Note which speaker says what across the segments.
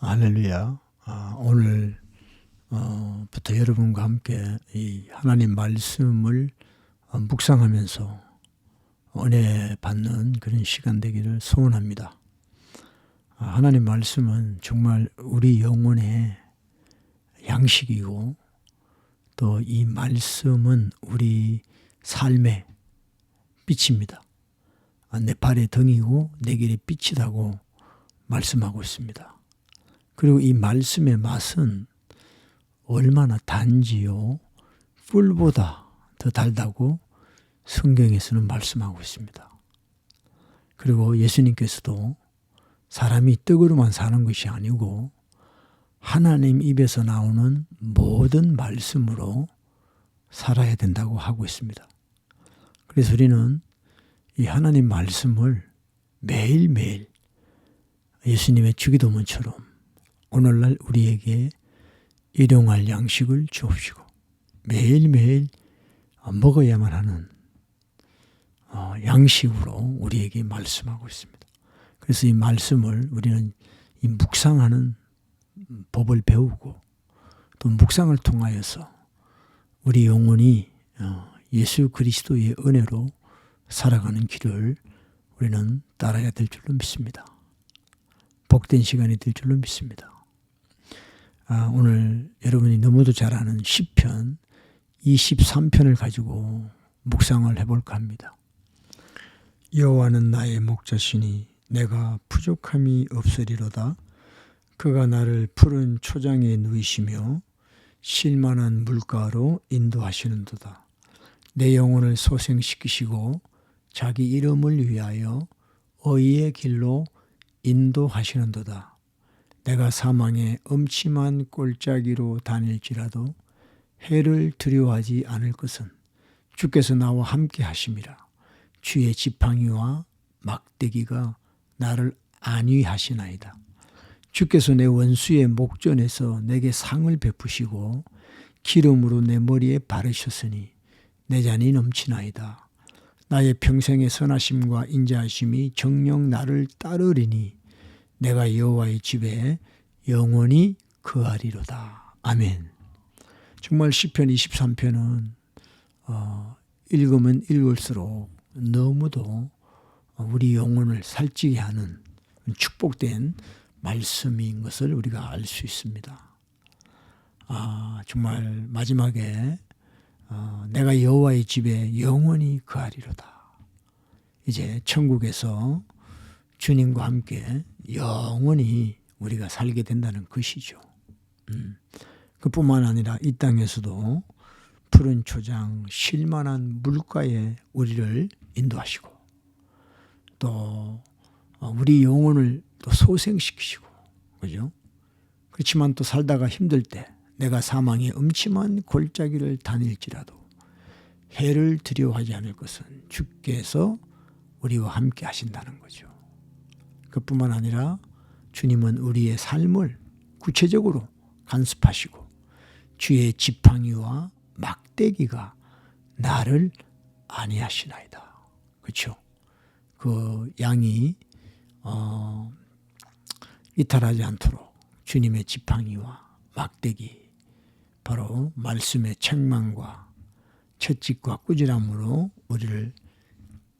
Speaker 1: 할렐루야. 오늘부터 여러분과 함께 이 하나님 말씀을 묵상하면서 은혜 받는 그런 시간 되기를 소원합니다. 하나님 말씀은 정말 우리 영혼의 양식이고 또 이 말씀은 우리 삶의 빛입니다. 내 발의 등이고 내 길의 빛이라고 말씀하고 있습니다. 그리고 이 말씀의 맛은 얼마나 단지요 꿀보다 더 달다고 성경에서는 말씀하고 있습니다. 그리고 예수님께서도 사람이 떡으로만 사는 것이 아니고 하나님 입에서 나오는 모든 말씀으로 살아야 된다고 하고 있습니다. 그래서 우리는 이 하나님 말씀을 매일매일 예수님의 주기도문처럼 오늘날 우리에게 일용할 양식을 주옵시고 매일매일 먹어야만 하는 양식으로 우리에게 말씀하고 있습니다. 그래서 이 말씀을 우리는 이 묵상하는 법을 배우고 또 묵상을 통하여서 우리 영혼이 예수 그리스도의 은혜로 살아가는 길을 우리는 따라야 될 줄로 믿습니다. 복된 시간이 될 줄로 믿습니다. 오늘 여러분이 너무도 잘 아는 시편 23편을 가지고 묵상을 해볼까 합니다. 여호와는 나의 목자시니 내가 부족함이 없으리로다. 그가 나를 푸른 초장에 누이시며 쉴만한 물가로 인도하시는도다. 내 영혼을 소생시키시고 자기 이름을 위하여 의의 길로 인도하시는도다. 내가 사망의 음침한 골짜기로 다닐지라도 해를 두려워하지 않을 것은 주께서 나와 함께 하심이라. 주의 지팡이와 막대기가 나를 안위하시나이다. 주께서 내 원수의 목전에서 내게 상을 베푸시고 기름으로 내 머리에 바르셨으니 내 잔이 넘치나이다. 나의 평생의 선하심과 인자하심이 정녕 나를 따르리니 내가 여호와의 집에 영원히 거하리로다. 아멘. 정말 시편 23편은 읽으면 읽을수록 너무도 우리 영혼을 살찌게 하는 축복된 말씀인 것을 우리가 알 수 있습니다. 정말 마지막에 내가 여호와의 집에 영원히 거하리로다. 이제 천국에서 주님과 함께 영원히 우리가 살게 된다는 것이죠. 그뿐만 아니라 이 땅에서도 푸른 초장 쉴만한 물가에 우리를 인도하시고 또 우리 영혼을 또 소생시키시고, 그죠? 그렇지만 또 살다가 힘들 때 내가 사망의 음침한 골짜기를 다닐지라도 해를 두려워하지 않을 것은 주께서 우리와 함께 하신다는 거죠. 그뿐만 아니라 주님은 우리의 삶을 구체적으로 간섭하시고 주의 지팡이와 막대기가 나를 안위하시나이다. 그렇죠? 그 양이 이탈하지 않도록 주님의 지팡이와 막대기, 바로 말씀의 책망과 채찍과 꾸지람으로 우리를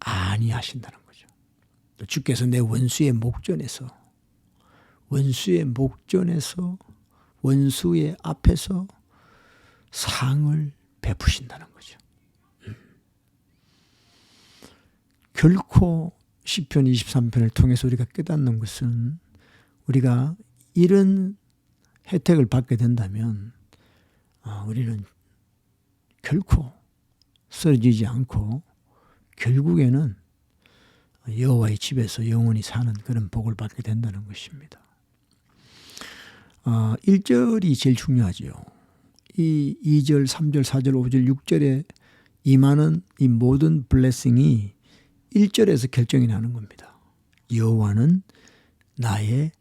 Speaker 1: 안위하신다는 거죠. 또 주께서 내 원수의 원수의 앞에서 상을 베푸신다는 거죠. 결코 시편 23편을 통해서 우리가 깨닫는 것은 우리가 이런 혜택을 받게 된다면 우리는 결코 쓰러지지 않고 결국에는 여호와의 집에서 영원히 사는 그런 복을 받게 된다는 것입니다. 1절이 제일 중요하죠. 이 2절, 3절, 4절, 5절, 6절에 임하는 이 모든 블레싱이 1절에서 결정이 나는 겁니다. 여호와는 나의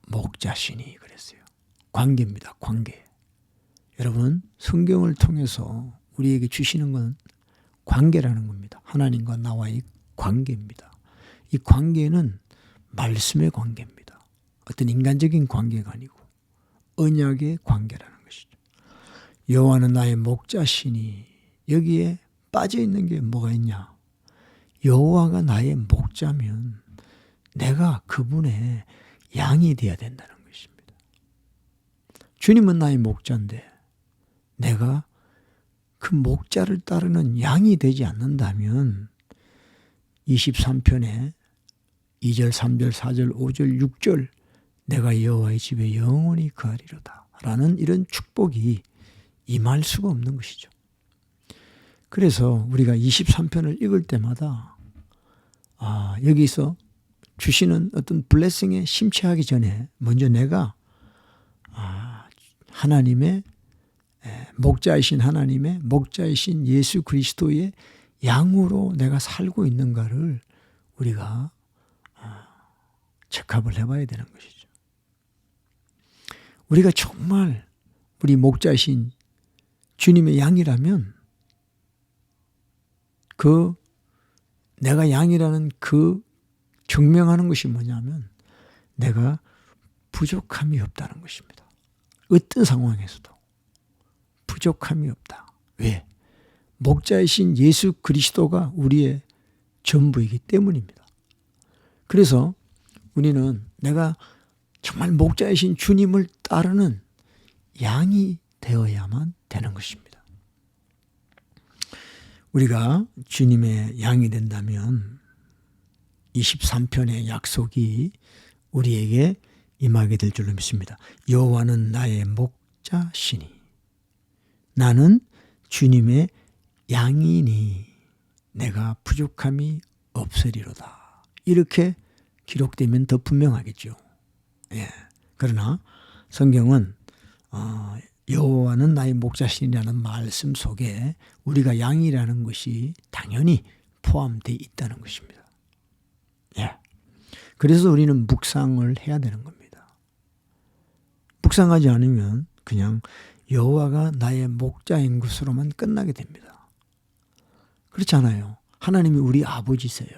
Speaker 1: 목자시니 그랬어요. 관계입니다. 관계. 여러분, 성경을 통해서 우리에게 주시는 건 관계라는 겁니다. 하나님과 나와의 관계입니다. 이 관계는 말씀의 관계입니다. 어떤 인간적인 관계가 아니고 언약의 관계라는 것이죠. 여호와는 나의 목자시니 여기에 빠져 있는 게 뭐가 있냐? 여호와가 나의 목자면 내가 그분의 양이 되어야 된다는 것입니다. 주님은 나의 목자인데 내가 그 목자를 따르는 양이 되지 않는다면 23편에 2절, 3절, 4절, 5절, 6절 내가 여호와의 집에 영원히 거하리로다 라는 이런 축복이 임할 수가 없는 것이죠. 그래서 우리가 23편을 읽을 때마다 여기서 주시는 어떤 블레싱에 심취하기 전에 먼저 내가 하나님의 목자이신 하나님의 목자이신 예수 그리스도의 양으로 내가 살고 있는가를 우리가 체크업을 해봐야 되는 것이죠. 우리가 정말 우리 목자이신 주님의 양이라면 그 내가 양이라는 그 증명하는 것이 뭐냐면 내가 부족함이 없다는 것입니다. 어떤 상황에서도 부족함이 없다. 왜? 목자이신 예수 그리스도가 우리의 전부이기 때문입니다. 그래서 우리는 내가 정말 목자이신 주님을 따르는 양이 되어야만 되는 것입니다. 우리가 주님의 양이 된다면 23편의 약속이 우리에게 임하게 될 줄로 믿습니다. 여호와는 나의 목자시니 나는 주님의 양이니 내가 부족함이 없으리로다. 이렇게 기록되면 더 분명하겠죠. 그러나 성경은 여호와는 나의 목자시니라는 말씀 속에 우리가 양이라는 것이 당연히 포함되어 있다는 것입니다. 그래서 우리는 묵상을 해야 되는 겁니다. 묵상하지 않으면 그냥 여호와가 나의 목자인 것으로만 끝나게 됩니다. 그렇지 않아요. 하나님이 우리 아버지세요.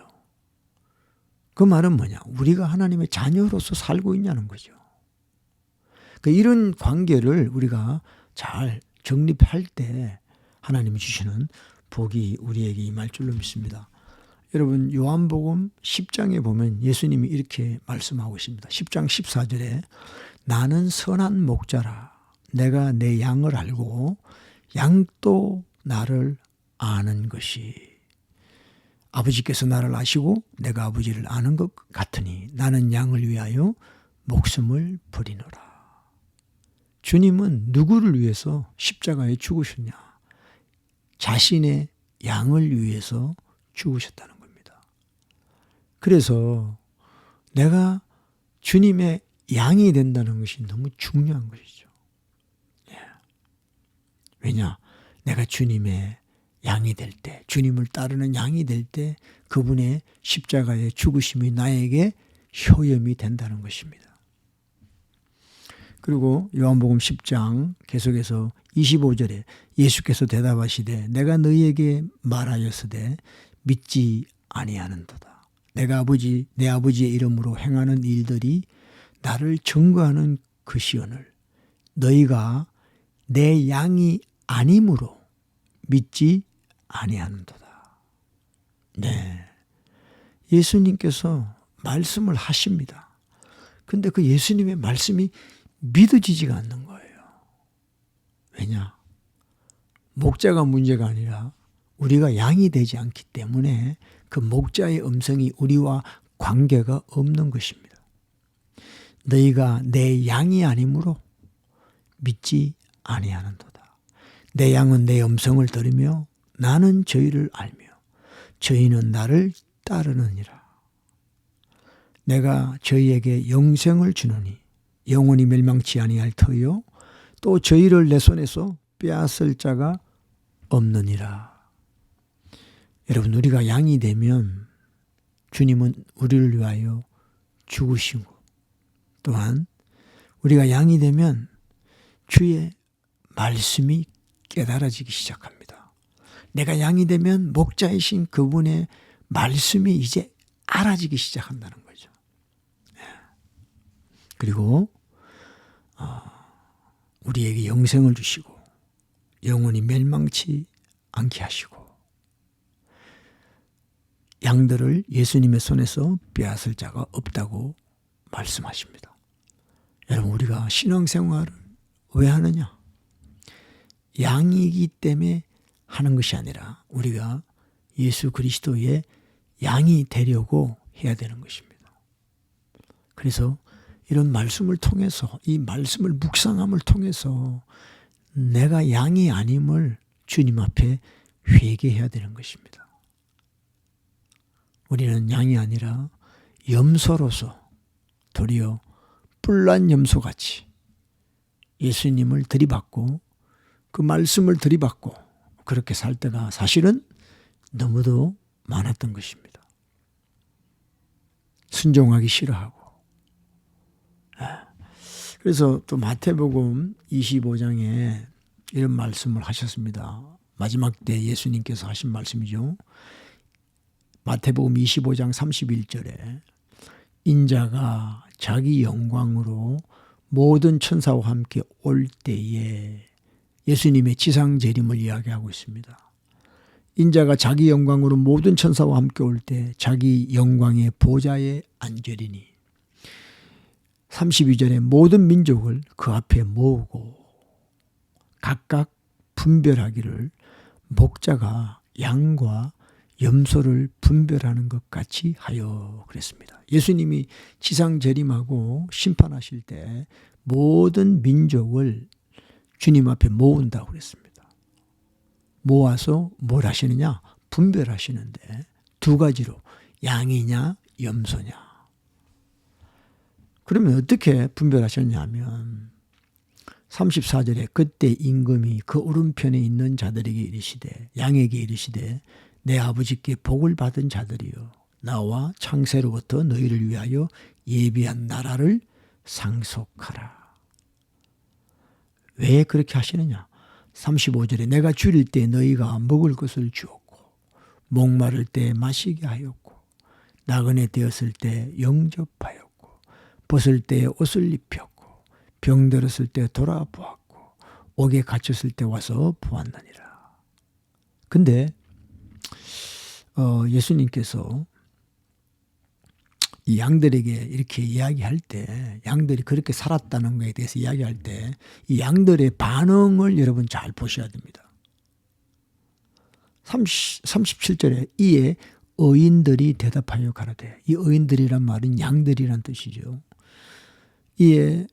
Speaker 1: 그 말은 뭐냐? 우리가 하나님의 자녀로서 살고 있냐는 거죠. 그러니까 이런 관계를 우리가 잘 정립할 때 하나님이 주시는 복이 우리에게 임할 줄로 믿습니다. 여러분 요한복음 10장에 보면 예수님이 이렇게 말씀하고 있습니다. 10장 14절에 나는 선한 목자라. 내가 내 양을 알고 양도 나를 아는 것이 아버지께서 나를 아시고 내가 아버지를 아는 것 같으니 나는 양을 위하여 목숨을 버리노라. 주님은 누구를 위해서 십자가에 죽으셨냐? 자신의 양을 위해서 죽으셨다는 겁니다. 그래서 내가 주님의 양이 된다는 것이 너무 중요한 것이죠. 왜냐? 내가 주님의 양이 될 때, 주님을 따르는 양이 될 때 그분의 십자가의 죽으심이 나에게 효염이 된다는 것입니다. 그리고 요한복음 10장 계속해서 25절에 예수께서 대답하시되 내가 너희에게 말하였으되 믿지 아니하는도다. 내 아버지의 이름으로 행하는 일들이 나를 증거하는 것이오늘 너희가 내 양이 아님으로 믿지 아니하는도다. 예수님께서 말씀을 하십니다. 근데 그 예수님의 말씀이 믿어지지가 않는 거예요. 왜냐? 목자가 문제가 아니라 우리가 양이 되지 않기 때문에 그 목자의 음성이 우리와 관계가 없는 것입니다. 너희가 내 양이 아니므로 믿지 아니하는도다. 내 양은 내 음성을 들으며 나는 저희를 알며 저희는 나를 따르느니라. 내가 저희에게 영생을 주노니 영원히 멸망치 아니할 터요 또 저희를 내 손에서 빼앗을 자가 없느니라. 여러분 우리가 양이 되면 주님은 우리를 위하여 죽으시고 또한 우리가 양이 되면 주의 말씀이 깨달아지기 시작합니다. 내가 양이 되면 목자이신 그분의 말씀이 이제 알아지기 시작한다는 거죠. 그리고 우리에게 영생을 주시고 영원히 멸망치 않게 하시고 양들을 예수님의 손에서 빼앗을 자가 없다고 말씀하십니다. 여러분, 우리가 신앙생활을 왜 하느냐? 양이기 때문에 하는 것이 아니라 우리가 예수 그리스도의 양이 되려고 해야 되는 것입니다. 그래서 이런 말씀을 통해서, 이 말씀을 묵상함을 통해서 내가 양이 아님을 주님 앞에 회개해야 되는 것입니다. 우리는 양이 아니라 염소로서 도리어 뿔난 염소같이 예수님을 들이받고 그 말씀을 들이받고 그렇게 살 때가 사실은 너무도 많았던 것입니다. 순종하기 싫어하고. 그래서 또 마태복음 25장에 이런 말씀을 하셨습니다. 마지막 때 예수님께서 하신 말씀이죠. 마태복음 25장 31절에 인자가 자기 영광으로 모든 천사와 함께 올 때에, 예수님의 지상 재림을 이야기하고 있습니다. 인자가 자기 영광으로 모든 천사와 함께 올 때 자기 영광의 보좌에 앉으리니 32절에 모든 민족을 그 앞에 모으고 각각 분별하기를 목자가 양과 염소를 분별하는 것 같이 하여 그랬습니다. 예수님이 지상 재림하고 심판하실 때 모든 민족을 주님 앞에 모은다고 그랬습니다. 모아서 뭘 하시느냐? 분별하시는데 두 가지로, 양이냐 염소냐. 그러면 어떻게 분별하셨냐 하면 34절에 그때 임금이 그 오른편에 있는 자들에게 이르시되, 양에게 이르시되 내 아버지께 복을 받은 자들이여, 나와 창세로부터 너희를 위하여 예비한 나라를 상속하라. 왜 그렇게 하시느냐? 35절에 내가 줄일 때 너희가 먹을 것을 주었고 목마를 때 마시게 하였고 나그네 되었을 때 영접하였고 벗을 때 옷을 입혔고 병들었을 때 돌아보았고 옥에 갇혔을 때 와서 보았느니라. 근데 예수님께서 이 양들에게 이렇게 이야기할 때, 양들이 그렇게 살았다는 것에 대해서 이야기할 때 이 양들의 반응을 여러분 잘 보셔야 됩니다. 37절에 이에 의인들이 대답하여 가로되, 이 의인들이란 말은 양들이란 뜻이죠. 이에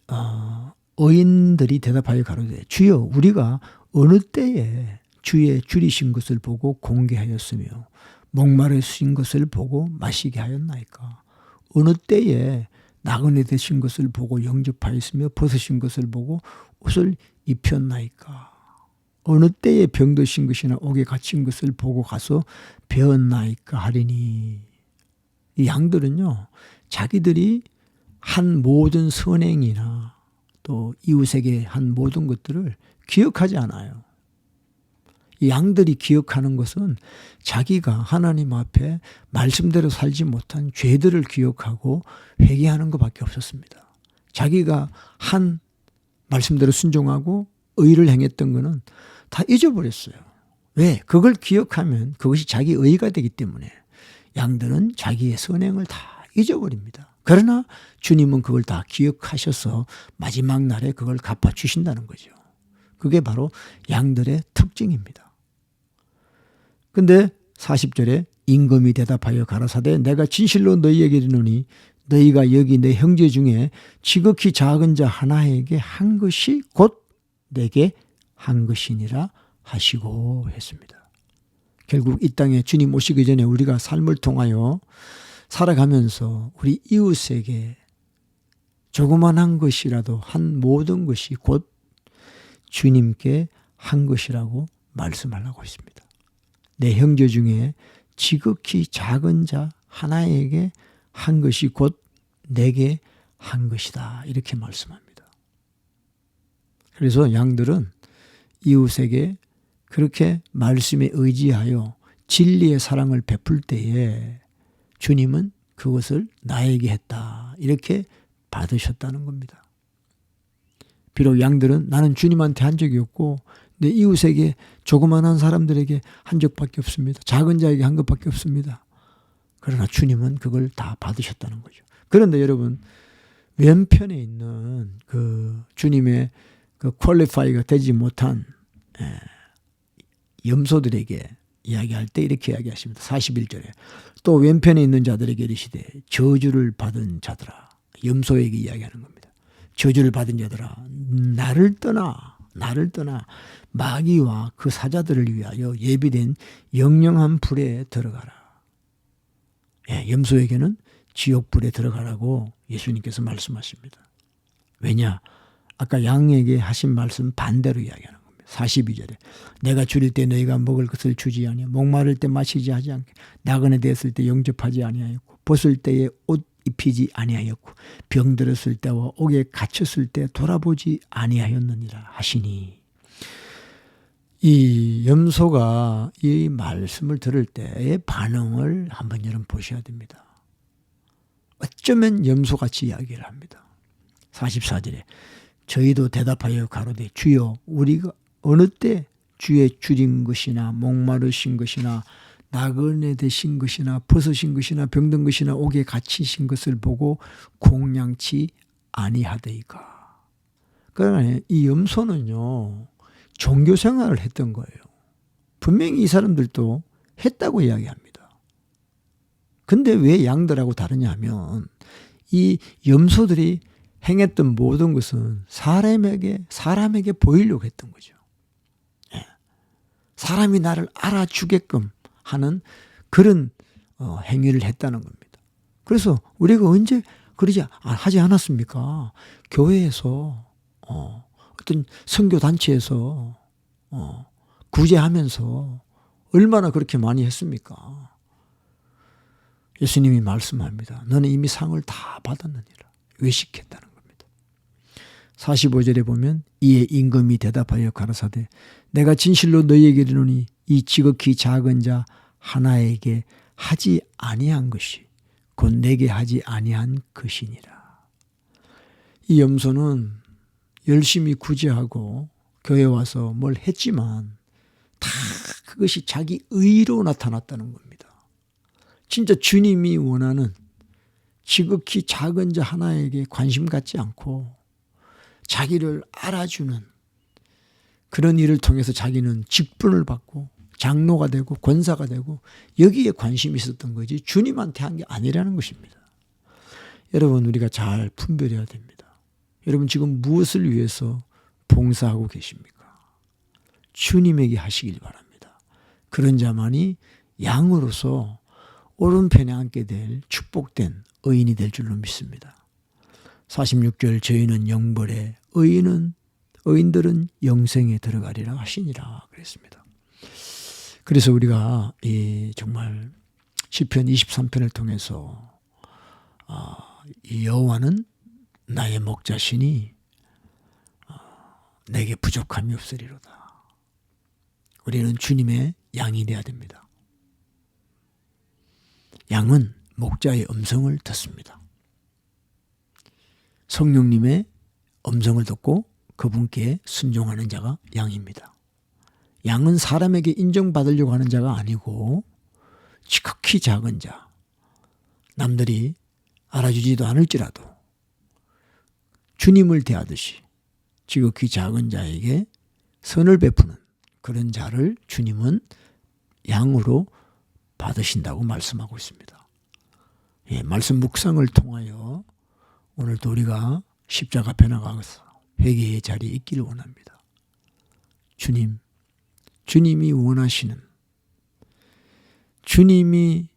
Speaker 1: 의인들이 대답하여 가로되 주여, 우리가 어느 때에 주의 줄이신 것을 보고 공개하였으며 목마르신 것을 보고 마시게 하였나이까? 어느 때에 나그네 되신 것을 보고 영접하였으며 벗으신 것을 보고 옷을 입혔나이까? 어느 때에 병드신 것이나 옥에 갇힌 것을 보고 가서 배웠나이까 하리니. 이 양들은요, 자기들이 한 모든 선행이나 또 이웃에게 한 모든 것들을 기억하지 않아요. 이 양들이 기억하는 것은 자기가 하나님 앞에 말씀대로 살지 못한 죄들을 기억하고 회개하는 것밖에 없었습니다. 자기가 한 말씀대로 순종하고 의를 행했던 것은 다 잊어버렸어요. 왜? 그걸 기억하면 그것이 자기 의가 되기 때문에 양들은 자기의 선행을 다 잊어버립니다. 그러나 주님은 그걸 다 기억하셔서 마지막 날에 그걸 갚아주신다는 거죠. 그게 바로 양들의 특징입니다. 근데 40절에 임금이 대답하여 가라사대 내가 진실로 너희에게 이르노니 너희가 여기 내 형제 중에 지극히 작은 자 하나에게 한 것이 곧 내게 한 것이니라 하시고 했습니다. 결국 이 땅에 주님 오시기 전에 우리가 삶을 통하여 살아가면서 우리 이웃에게 조그만한 것이라도 한 모든 것이 곧 주님께 한 것이라고 말씀하려고 했습니다. 내 형제 중에 지극히 작은 자 하나에게 한 것이 곧 내게 한 것이다. 이렇게 말씀합니다. 그래서 양들은 이웃에게 그렇게 말씀에 의지하여 진리의 사랑을 베풀 때에 주님은 그것을 나에게 했다. 이렇게 받으셨다는 겁니다. 비록 양들은 나는 주님한테 한 적이 없고 내 이웃에게 조그만한 사람들에게 한 적밖에 없습니다. 작은 자에게 한 것밖에 없습니다. 그러나 주님은 그걸 다 받으셨다는 거죠. 그런데 여러분 왼편에 있는 그 주님의 그 퀄리파이가 되지 못한 염소들에게 이야기할 때 이렇게 이야기하십니다. 41절에 또 왼편에 있는 자들에게 이르시되 저주를 받은 자들아, 염소에게 이야기하는 겁니다. 저주를 받은 자들아, 나를 떠나 마귀와 그 사자들을 위하여 예비된 영영한 불에 들어가라. 염소에게는 지옥불에 들어가라고 예수님께서 말씀하십니다. 왜냐? 아까 양에게 하신 말씀 반대로 이야기하는 겁니다. 42절에 내가 줄일 때 너희가 먹을 것을 주지 아니하며 목마를 때 마시지 하지 않게 나그네 되었을 때 영접하지 아니하였고 벗을 때에 옷 입히지 아니하였고 병들었을 때와 옥에 갇혔을 때 돌아보지 아니하였느니라 하시니, 이 염소가 이 말씀을 들을 때의 반응을 한번 여러분 보셔야 됩니다. 어쩌면 염소같이 이야기를 합니다. 44절에 저희도 대답하여 가로되 주여 우리가 어느 때 주의 줄인 것이나 목마르신 것이나 나그네 되신 것이나 벗으신 것이나 병든 것이나 옥에 갇히신 것을 보고 공양치 아니하더이까. 그러나 이 염소는요 종교 생활을 했던 거예요. 분명히 이 사람들도 했다고 이야기합니다. 근데 왜 양들하고 다르냐 하면 이 염소들이 행했던 모든 것은 사람에게 보이려고 했던 거죠. 사람이 나를 알아주게끔 하는 그런 행위를 했다는 겁니다. 그래서 우리가 언제 하지 않았습니까? 교회에서 어떤 선교단체에서 구제하면서 얼마나 그렇게 많이 했습니까? 예수님이 말씀합니다. 너는 이미 상을 다 받았느니라. 외식했다는 겁니다. 45절에 보면 이에 임금이 대답하여 가라사대 내가 진실로 너희에게 이르노니 이 지극히 작은 자 하나에게 하지 아니한 것이 곧 내게 하지 아니한 것이니라. 이 염소는 열심히 구제하고 교회 와서 뭘 했지만 다 그것이 자기 의로 나타났다는 겁니다. 진짜 주님이 원하는 지극히 작은 자 하나에게 관심 갖지 않고 자기를 알아주는 그런 일을 통해서 자기는 직분을 받고 장로가 되고 권사가 되고 여기에 관심이 있었던 거지 주님한테 한 게 아니라는 것입니다. 여러분 우리가 잘 분별해야 됩니다. 여러분 지금 무엇을 위해서 봉사하고 계십니까? 주님에게 하시길 바랍니다. 그런 자만이 양으로서 오른편에 앉게 될 축복된 의인이 될 줄로 믿습니다. 46절 저희는 영벌에 의인들은 영생에 들어가리라 하시니라 그랬습니다. 그래서 우리가 정말 시편 23편을 통해서 이 여호와는 나의 목자시니 내게 부족함이 없으리로다. 우리는 주님의 양이 되어야 됩니다. 양은 목자의 음성을 듣습니다. 성령님의 음성을 듣고 그분께 순종하는 자가 양입니다. 양은 사람에게 인정받으려고 하는 자가 아니고 지극히 작은 자, 남들이 알아주지도 않을지라도 주님을 대하듯이 지극히 작은 자에게 선을 베푸는 그런 자를 주님은 양으로 받으신다고 말씀하고 있습니다. 말씀 묵상을 통하여 오늘도 우리가 십자가 앞에 나가서 회개의 자리에 있기를 원합니다. 주님이 원하시는, 주님이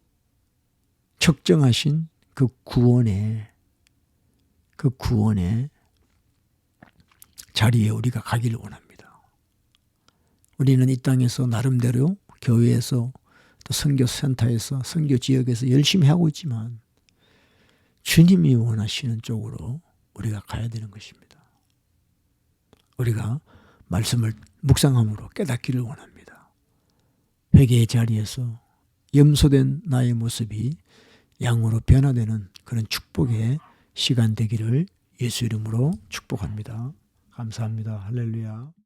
Speaker 1: 책정하신 그 구원의 자리에 우리가 가기를 원합니다. 우리는 이 땅에서 나름대로 교회에서 또 선교센터에서 선교지역에서 열심히 하고 있지만 주님이 원하시는 쪽으로 우리가 가야 되는 것입니다. 우리가 말씀을 묵상함으로 깨닫기를 원합니다. 회개의 자리에서 염소된 나의 모습이 양으로 변화되는 그런 축복의 시간 되기를 예수 이름으로 축복합니다. 감사합니다. 할렐루야.